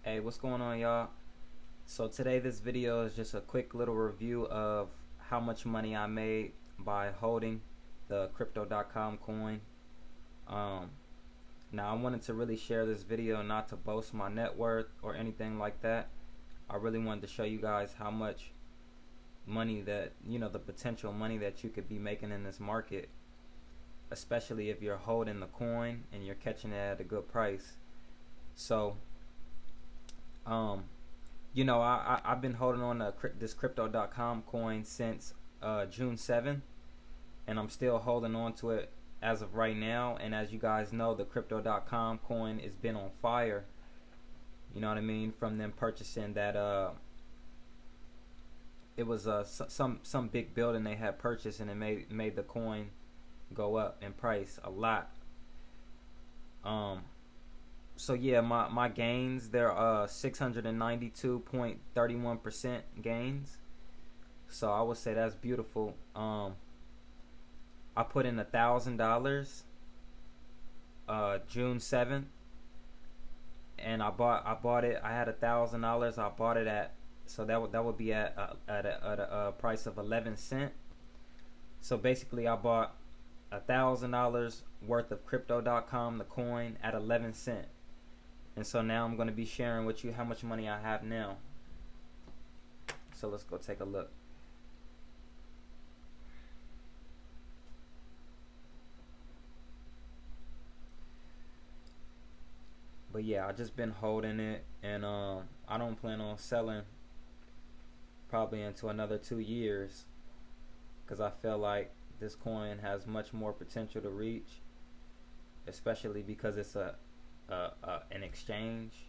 Hey, what's going on, y'all? So today this video is just a quick little review of how much money I made by holding the crypto.com coin. Now I wanted to really share this video not to boast my net worth or anything like that. I really wanted to show you guys how much money that, the potential money that you could be making in this market, especially if you're holding the coin and you're catching it at a good price. So I've been holding on to this crypto.com coin since June 7th, and I'm still holding on to it as of right now. And as you guys know, the crypto.com coin has been on fire. You know what I mean? From them purchasing that it was some big building they had purchased, and it made the coin go up in price a lot. So yeah, my gains, they're 692.31% gains. So I would say that's beautiful. I put in $1,000 June 7th, and I bought it. I had $1,000. I bought it at, so that would be at a price of 11 cents. So basically, I bought $1,000 worth of crypto.com, the coin, at 11 cents. And so now I'm going to be sharing with you how much money I have now. So let's go take a look. But yeah, I just been holding it, and I don't plan on selling probably until another 2 years, because I feel like this coin has much more potential to reach, especially because it's an exchange.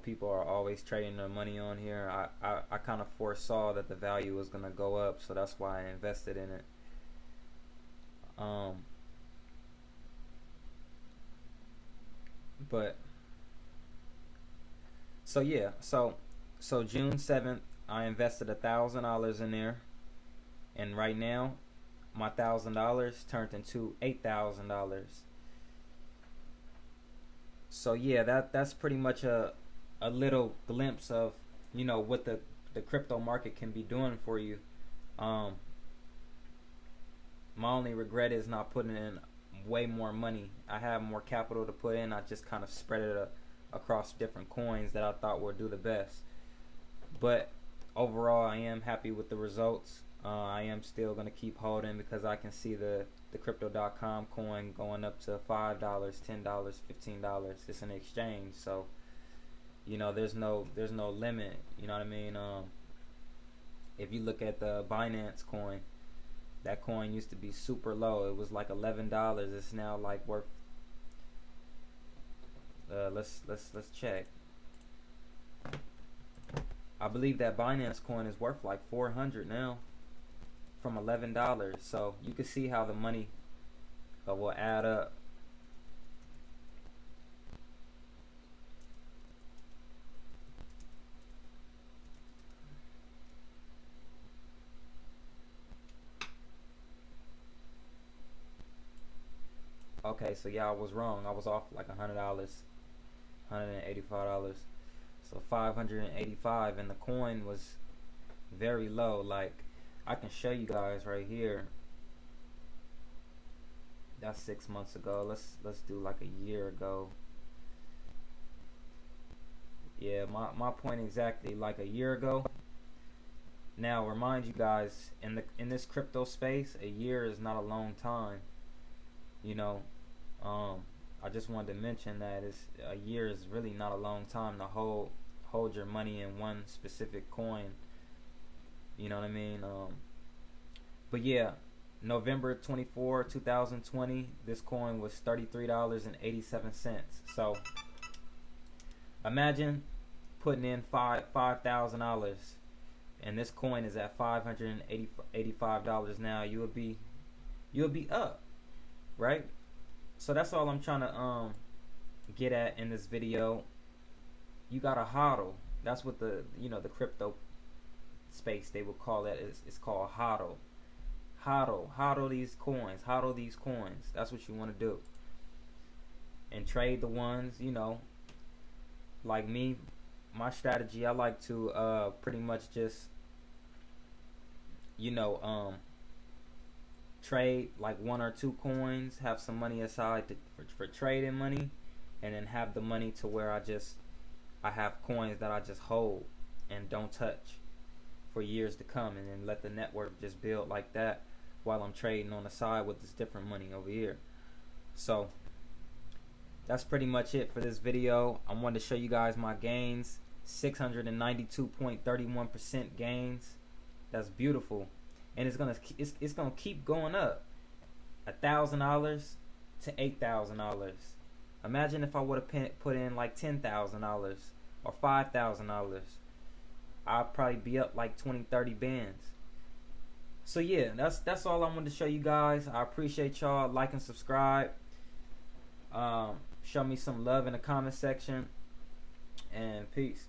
People are always trading their money on here. I kind of foresaw that the value was gonna go up, so that's why I invested in it. But so yeah, so June 7th, I invested $1,000 in there, and right now my $1,000 turned into $8,000. So yeah, that's pretty much a little glimpse of what the crypto market can be doing for you. My only regret is not putting in way more money. I have more capital to put in. I just kind of spread it across different coins that I thought would do the best. But overall, I am happy with the results. I am still going to keep holding because I can see the crypto.com coin going up to $5, $10, $15. It's an exchange, so there's no limit. You know what I mean? If you look at the Binance coin, that coin used to be super low. It was like $11. It's now like worth let's check. I believe that Binance coin is worth like $400 now, from $11. So you can see how the money will add up. Okay, so yeah, I was wrong. I was off like $100, $185. So 585, and the coin was very low. Like, I can show you guys right here. That's 6 months ago. Let's do like a year ago. Yeah, my point exactly, like a year ago. Now, remind you guys, in this crypto space, a year is not a long time. I just wanted to mention that a year is really not a long time to hold your money in one specific coin. You know what I mean? But yeah, November 24, 2020, this coin was $33.87. So imagine putting in $5,000, and this coin is at $585 now. You'll be up, right? So that's all I'm trying to get at in this video. You gotta hodl. That's what the crypto space, they would call that. It's called hodl. Hodl these coins. Hodl these coins. That's what you want to do. and trade the ones, like me. My strategy, I like to pretty much just you know trade like 1 or 2 coins, have some money aside for trading money, and then have the money to where I have coins that I just hold and don't touch for years to come, and then let the network just build like that while I'm trading on the side with this different money over here. So that's pretty much it for this video. I wanted to show you guys my gains. 692.31% gains. That's beautiful, and it's gonna keep going up. $1,000 to $8,000. Imagine if I would have put in like $10,000 or $5,000. I'll probably be up like 20-30 bands. So yeah, that's all I wanted to show you guys. I appreciate y'all. Like and subscribe. Show me some love in the comment section, and peace.